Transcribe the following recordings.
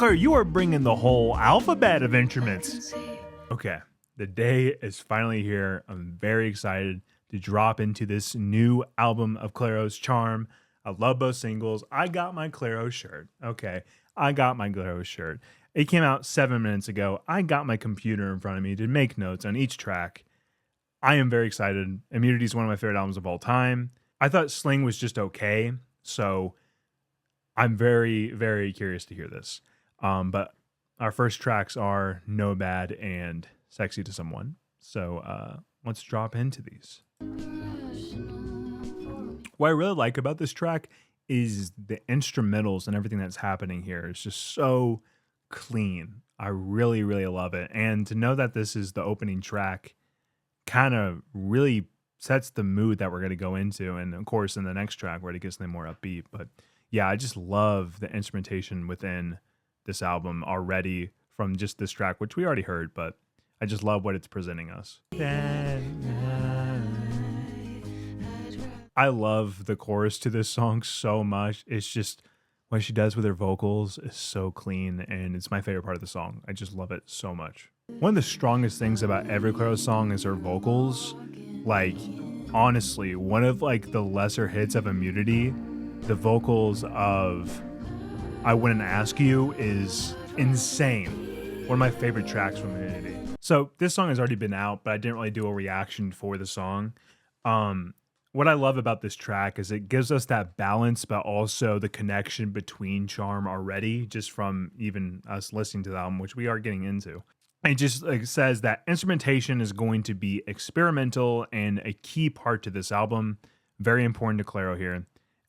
Claire, you are bringing the whole alphabet of instruments. Okay, the day is finally here. I'm very excited to drop into this new album of Clario's Charm. I love both singles. I got my Clairo shirt. Okay, I got my Clairo shirt. It came out 7 minutes ago. I got my computer in front of me to make notes on each track. I am very excited. Immunity is one of my favorite albums of all time. I thought Sling was just okay, so I'm very, very curious to hear this. But our first tracks are Nomad and Sexy to Someone. So let's drop into these. What I really like about this track is the instrumentals and everything that's happening here. It's just so clean. I really, really love it. And to know that this is the opening track kind of really sets the mood that we're going to go into. And of course, in the next track where it gets more upbeat. But yeah, I just love the instrumentation within this album already from just this track, which we already heard, but I just love what it's presenting us. I love the chorus to this song so much. It's just what she does with her vocals is so clean, and it's my favorite part of the song. I just love it so much. One of the strongest things about every Clairo song is her vocals. Like, honestly, one of like the lesser hits of Immunity, the vocals of I Wouldn't Ask You is insane. One of my favorite tracks from Immunity. So this song has already been out, but I didn't really do a reaction for the song. What I love about this track is it gives us that balance, but also the connection between Charm already, just from even us listening to the album, which we are getting into. It just says that instrumentation is going to be experimental and a key part to this album. Very important to Clairo here.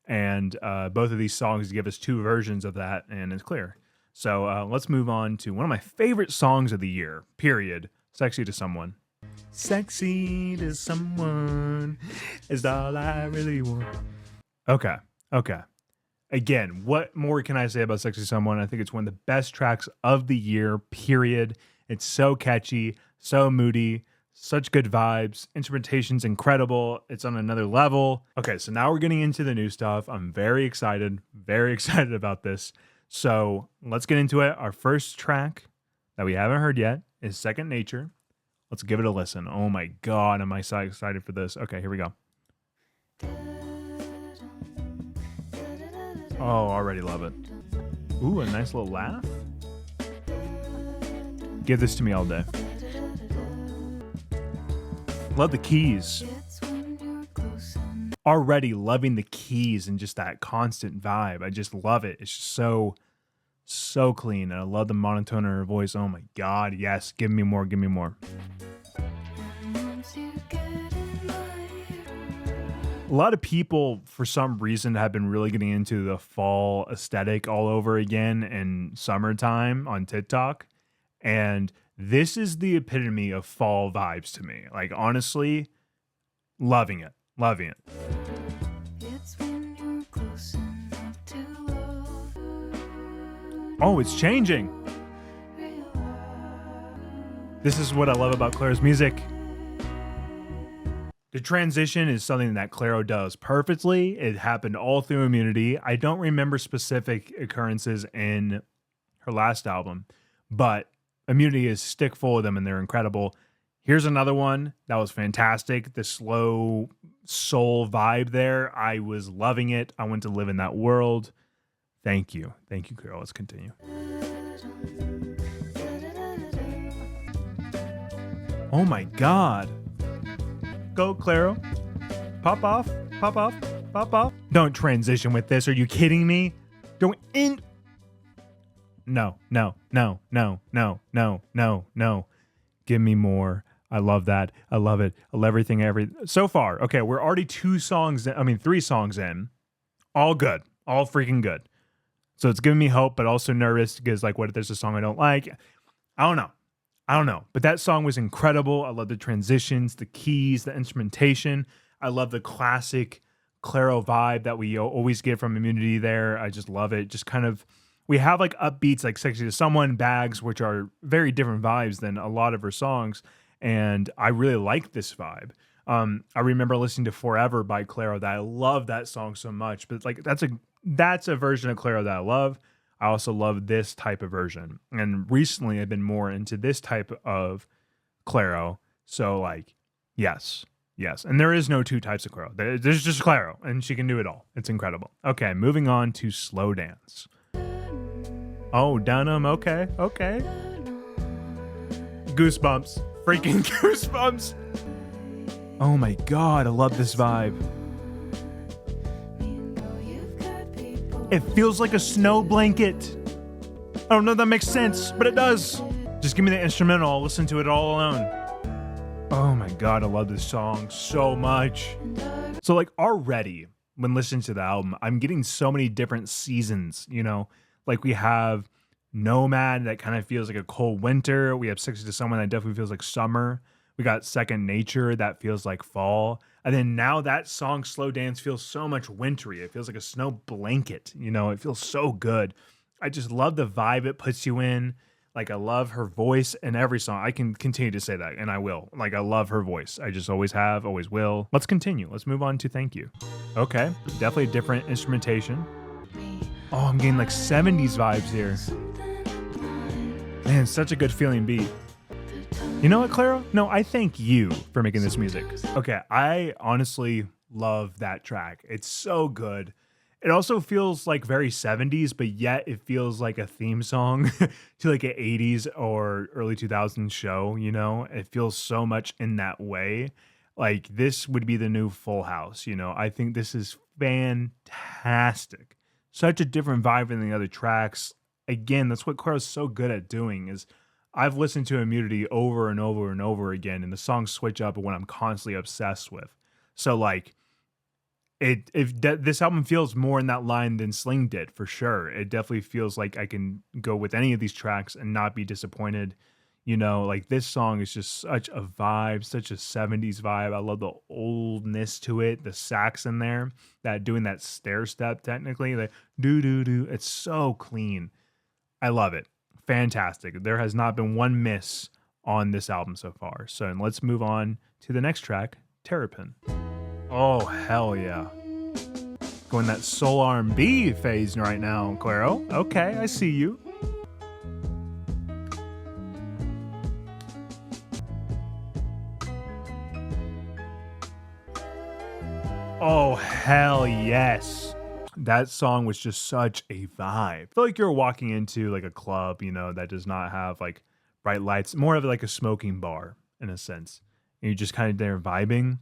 And both of these songs give us two versions of that, and it's clear. So let's move on to one of my favorite songs of the year, period, Sexy to Someone. Sexy to someone is all I really want. Okay. Again, what more can I say about Sexy to Someone? I think it's one of the best tracks of the year, period. It's so catchy, so moody, such good vibes. Instrumentation's incredible. It's on another level. Okay, so now we're getting into the new stuff. I'm very excited about this. So let's get into it. Our first track that we haven't heard yet is Second Nature. Let's give it a listen. Oh my God, am I so excited for this. Okay, here we go. Oh, already love it. Ooh, a nice little laugh. Give this to me all day. Love the keys. Already loving the keys and just that constant vibe. I just love it. It's just so clean. And I love the monotone of her voice. Oh my God, yes. Give me more, give me more. A lot of people, for some reason, have been really getting into the fall aesthetic all over again in summertime on TikTok. And this is the epitome of fall vibes to me. Like, honestly, loving it. Oh, it's changing. This is what I love about Clairo's music. The transition is something that Clairo does perfectly. It happened all through Immunity. I don't remember specific occurrences in her last album, but Immunity is stick full of them and they're incredible. Here's another one that was fantastic. The slow soul vibe there. I was loving it. I want to live in that world. Thank you, Clairo. Let's continue. Oh my God. Go, Clairo. Pop off. Don't transition with this. Are you kidding me? Don't in. No. Give me more. I love that. I love it. I love everything. So far, okay, we're already 3 songs in. All good. All freaking good. So it's giving me hope, but also nervous because, like, what if there's a song I don't like? I don't know. But that song was incredible. I love the transitions, the keys, the instrumentation. I love the classic Clairo vibe that we always get from Immunity there. I just love it. Just kind of, we have like upbeats like Sexy to Someone, Bags, which are very different vibes than a lot of her songs. And I really like this vibe. I remember listening to Forever by Clairo that I love that song so much, but like that's a version of Clairo that I love. I also love this type of version. And recently I've been more into this type of clairo. So like, yes, yes. And there is no two types of clairo. There's just clairo, and she can do it all. It's incredible. Okay, moving on to slow dance. Oh, Dunham. Okay, okay. Goosebumps. Freaking goosebumps. Oh my God, I love this vibe. It feels like a snow blanket. I don't know if that makes sense, but it does. Just give me the instrumental. I'll listen to it all alone. Oh my God, I love this song so much. So like already when listening to the album, I'm getting so many different seasons, you know, like we have Nomad that kind of feels like a cold winter. We have Sexy to Someone that definitely feels like summer. We got Second Nature that feels like fall. And then now that song, Slow Dance, feels so much wintry. It feels like a snow blanket. You know, it feels so good. I just love the vibe it puts you in. Like, I love her voice in every song. I can continue to say that, and I will. Like, I love her voice. I just always have, always will. Let's continue. Let's move on to Thank You. Okay, definitely different instrumentation. Oh, I'm getting like 70s vibes here. Man, such a good feeling beat. You know what, Clairo? No, I thank you for making this music. Okay, I honestly love that track. It's so good. It also feels like very 70s, but yet it feels like a theme song to like an 80s or early 2000s show, you know? It feels so much in that way. Like this would be the new Full House, you know? I think this is fantastic. Such a different vibe than the other tracks. Again, that's what Clairo's so good at doing is I've listened to Immunity over and over and over again, and the songs switch up when I'm constantly obsessed with. So like, this album feels more in that line than Sling did for sure. It definitely feels like I can go with any of these tracks and not be disappointed. You know, like this song is just such a vibe, such a 70s vibe. I love the oldness to it, the sax in there, that doing that stair step technically, like do do do. It's so clean. I love it. Fantastic. There has not been one miss on this album so far. So let's move on to the next track, Terrapin. Oh, hell yeah. Going that soul R&B phase right now, Clairo. Okay, I see you. Oh, hell yes. That song was just such a vibe. I feel like you're walking into like a club, you know, that does not have like bright lights, more of like a smoking bar in a sense. And you're just kind of there vibing.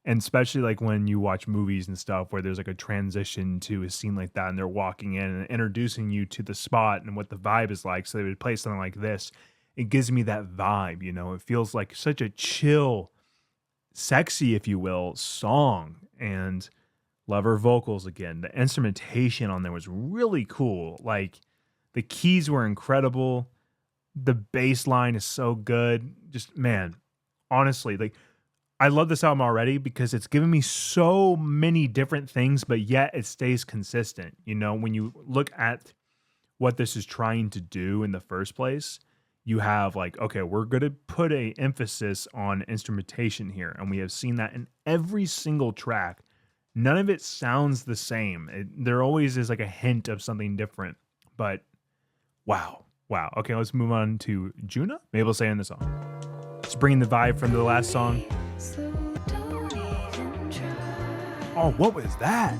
And especially like when you watch movies and stuff where there's like a transition to a scene like that and they're walking in and introducing you to the spot and what the vibe is like. So they would play something like this. It gives me that vibe, you know, it feels like such a chill, sexy, if you will, song. And love her vocals again. The instrumentation on there was really cool. Like the keys were incredible. The bass line is so good. Just man, honestly, like I love this album already because it's given me so many different things, but yet it stays consistent. You know, when you look at what this is trying to do in the first place, you have like, okay, we're going to put a emphasis on instrumentation here. And we have seen that in every single track. None of it sounds the same. There always is like a hint of something different, but wow. Wow. Okay, let's move on to Juna. Maybe we'll say in the song. It's bringing the vibe from the last song. Oh, what was that?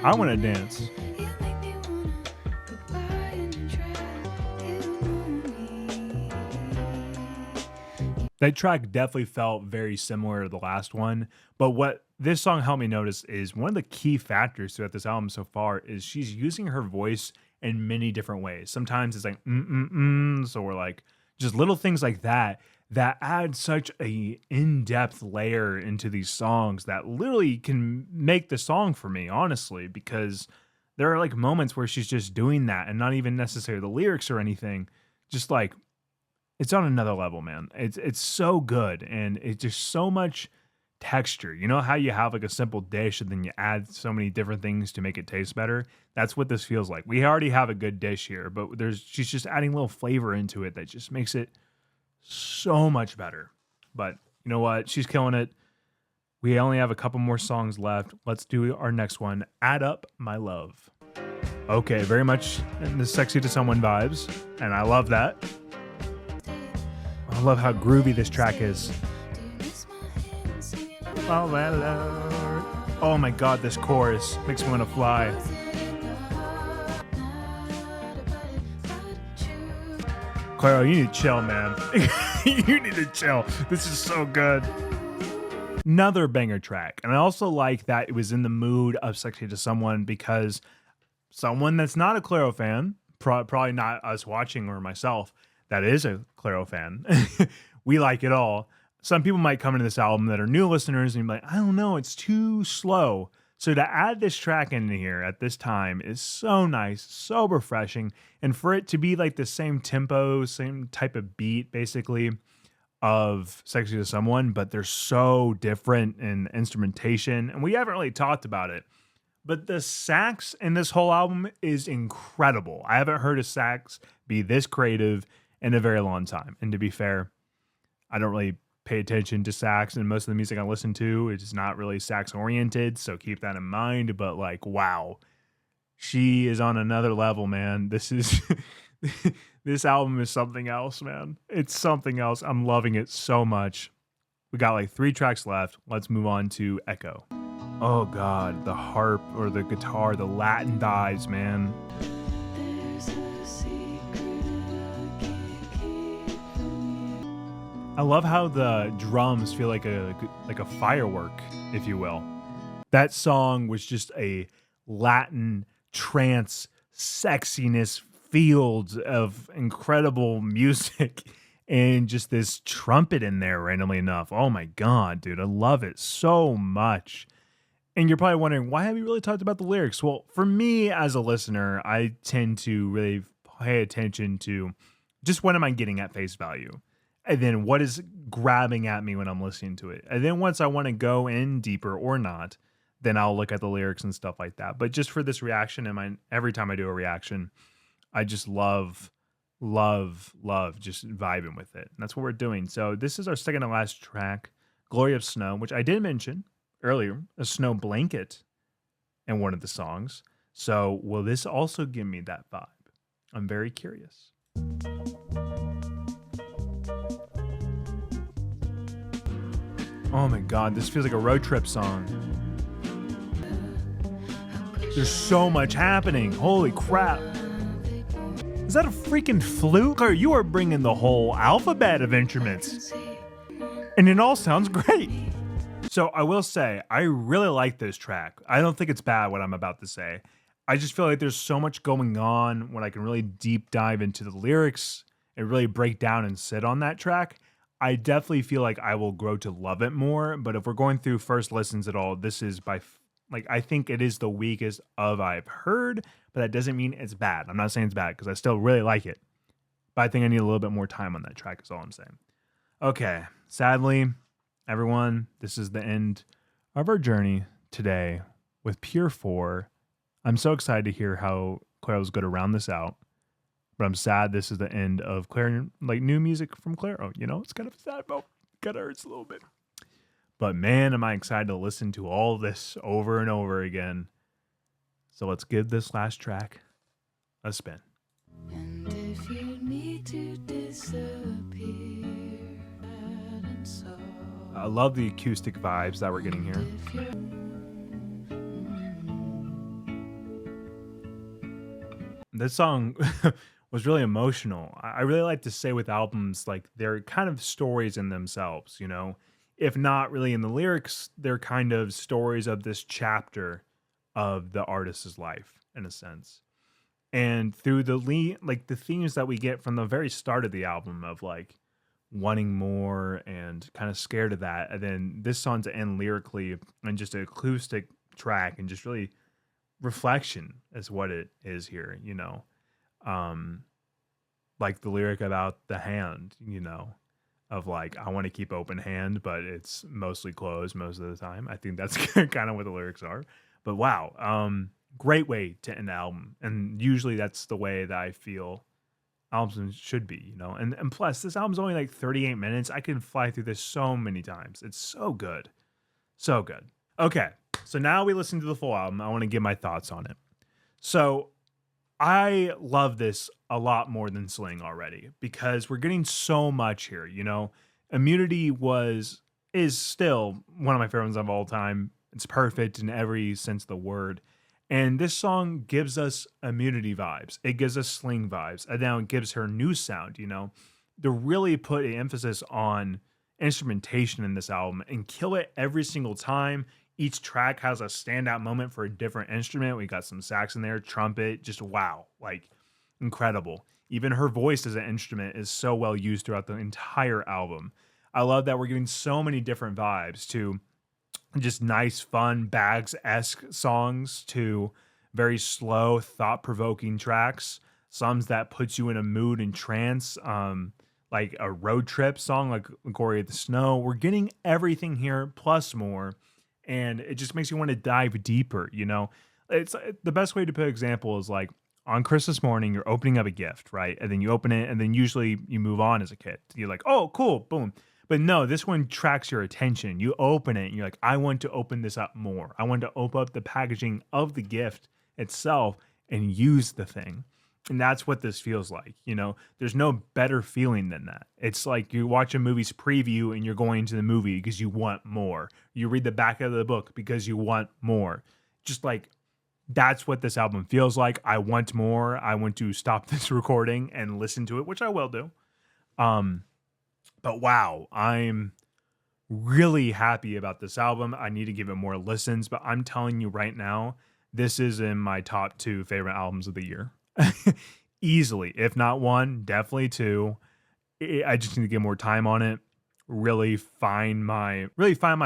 I want to dance. That track definitely felt very similar to the last one, but what this song helped me notice is one of the key factors throughout this album so far is she's using her voice in many different ways. Sometimes it's like so we're like just little things like that that add such a in-depth layer into these songs that literally can make the song for me, honestly, because there are like moments where she's just doing that and not even necessarily the lyrics or anything, just like it's on another level, man. It's so good and it's just so much texture. You know how you have like a simple dish and then you add so many different things to make it taste better? That's what this feels like. We already have a good dish here, but she's just adding a little flavor into it that just makes it so much better. But you know what? She's killing it. We only have a couple more songs left. Let's do our next one. Add Up My Love. Okay, very much in the sexy to someone vibes, and I love that. I love how groovy this track is. Oh my god, this chorus makes me want to fly. Clairo, you need to chill, man. You need to chill. This is so good. Another banger track. And I also like that it was in the mood of sexy to someone because someone that's not a Clairo fan, probably not us watching or myself, that is a Clairo fan, we like it all. Some people might come into this album that are new listeners and be like, I don't know, it's too slow. So to add this track in here at this time is so nice, so refreshing. And for it to be like the same tempo, same type of beat, basically, of Sexy to Someone, but they're so different in instrumentation. And we haven't really talked about it. But the sax in this whole album is incredible. I haven't heard a sax be this creative in a very long time. And to be fair, I don't really pay attention to sax, and most of the music I listen to is not really sax oriented, so keep that in mind. But like, wow, she is on another level, man. This is this album is something else, man. It's something else. I'm loving it so much. We got like 3 tracks left. Let's move on to Echo. Oh god, the harp or the guitar, the Latin dives, man. I love how the drums feel like a firework, if you will. That song was just a Latin trance sexiness field of incredible music and just this trumpet in there randomly enough. Oh my god, dude, I love it so much. And you're probably wondering, why have you really talked about the lyrics? Well, for me as a listener, I tend to really pay attention to just what am I getting at face value? And then what is grabbing at me when I'm listening to it? And then once I want to go in deeper or not, then I'll look at the lyrics and stuff like that. But just for this reaction, and every time I do a reaction, I just love just vibing with it. And that's what we're doing. So this is our second to last track, Glory of Snow, which I did mention earlier, a snow blanket in one of the songs. So will this also give me that vibe? I'm very curious. Oh my god, this feels like a road trip song. There's so much happening. Holy crap. Is that a freaking flute? Or you are bringing the whole alphabet of instruments. And it all sounds great. So I will say, I really like this track. I don't think it's bad what I'm about to say. I just feel like there's so much going on when I can really deep dive into the lyrics and really break down and sit on that track. I definitely feel like I will grow to love it more. But if we're going through first listens at all, this is I think it is the weakest of I've heard, but that doesn't mean it's bad. I'm not saying it's bad because I still really like it. But I think I need a little bit more time on that track is all I'm saying. Okay, sadly, everyone, this is the end of our journey today with Pier 4. I'm so excited to hear how Clairo's going to round this out. But I'm sad this is the end of Clario, like new music from Clairo. You know, it's kind of sad, but kind of hurts a little bit. But man, am I excited to listen to all this over and over again. So let's give this last track a spin. And if you need to disappear, I love the acoustic vibes that we're getting here. This song was really emotional. I really like to say with albums, like they're kind of stories in themselves, you know? If not really in the lyrics, they're kind of stories of this chapter of the artist's life, in a sense. And through the themes that we get from the very start of the album of like wanting more and kind of scared of that, and then this song to end lyrically and just an acoustic track and just really reflection is what it is here, you know. Like the lyric about the hand, you know, of like, I want to keep open hand, but it's mostly closed most of the time. I think that's kind of what the lyrics are. But wow, great way to end the album. And usually that's the way that I feel albums should be, you know. And plus, this album's only like 38 minutes. I can fly through this so many times. It's so good. So good. Okay, so now we listen to the full album. I want to give my thoughts on it. So I love this a lot more than Sling already because we're getting so much here, you know. Immunity was is still one of my favorites of all time. It's perfect in every sense of the word. And this song gives us immunity vibes. It gives us Sling vibes. And now it gives her new sound, you know. To really put an emphasis on instrumentation in this album and kill it every single time. Each track has a standout moment for a different instrument. We got some sax in there, trumpet, just wow, like incredible. Even her voice as an instrument is so well used throughout the entire album. I love that we're getting so many different vibes to just nice, fun, Bags-esque songs to very slow, thought-provoking tracks. Songs that puts you in a mood and trance, like a road trip song like Glory of the Snow. We're getting everything here plus more, and it just makes you want to dive deeper, you know? It's the best way to put an example is like on Christmas morning, you're opening up a gift, right? And then you open it, and then usually you move on as a kid. You're like, oh, cool, boom. But no, this one tracks your attention. You open it and you're like, I want to open this up more. I want to open up the packaging of the gift itself and use the thing. And that's what this feels like. You know, there's no better feeling than that. It's like you watch a movie's preview and you're going to the movie because you want more. You read the back of the book because you want more. Just like that's what this album feels like. I want more. I want to stop this recording and listen to it, which I will do. But wow, I'm really happy about this album. I need to give it more listens, but I'm telling you right now, this is in my top 2 favorite albums of the year. Easily. If not one, definitely 2. I just need to get more time on it, really find my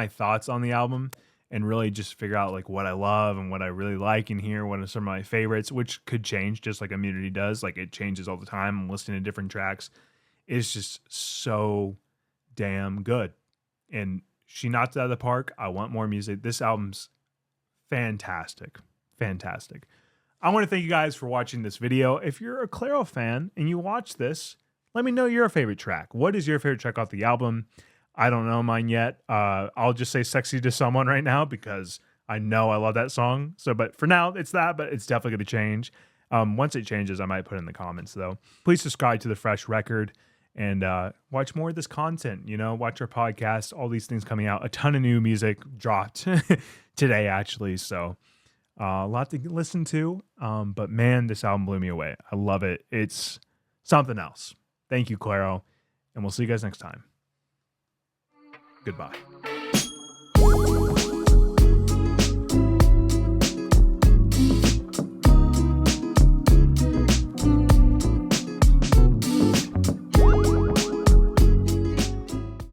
thoughts on the album and really just figure out like what I love and what I really like in here, what are some of my favorites, which could change just like Immunity does. Like it changes all the time. I'm listening to different tracks. It's just so damn good. And she knocked it out of the park. I want more music. This album's fantastic. Fantastic. I want to thank you guys for watching this video. If you're a Clairo fan and you watch this, let me know your favorite track. What is your favorite track off the album? I don't know mine yet. I'll just say Sexy to Someone right now because I know I love that song. So, but for now, it's that, but it's definitely going to change. Once it changes, I might put it in the comments though. Please subscribe to The Fresh Record. And watch more of this content, you know, watch our podcast, all these things coming out. A ton of new music dropped today, actually. So a lot to listen to. But man, this album blew me away. I love it. It's something else. Thank you, Clairo. And we'll see you guys next time. Goodbye.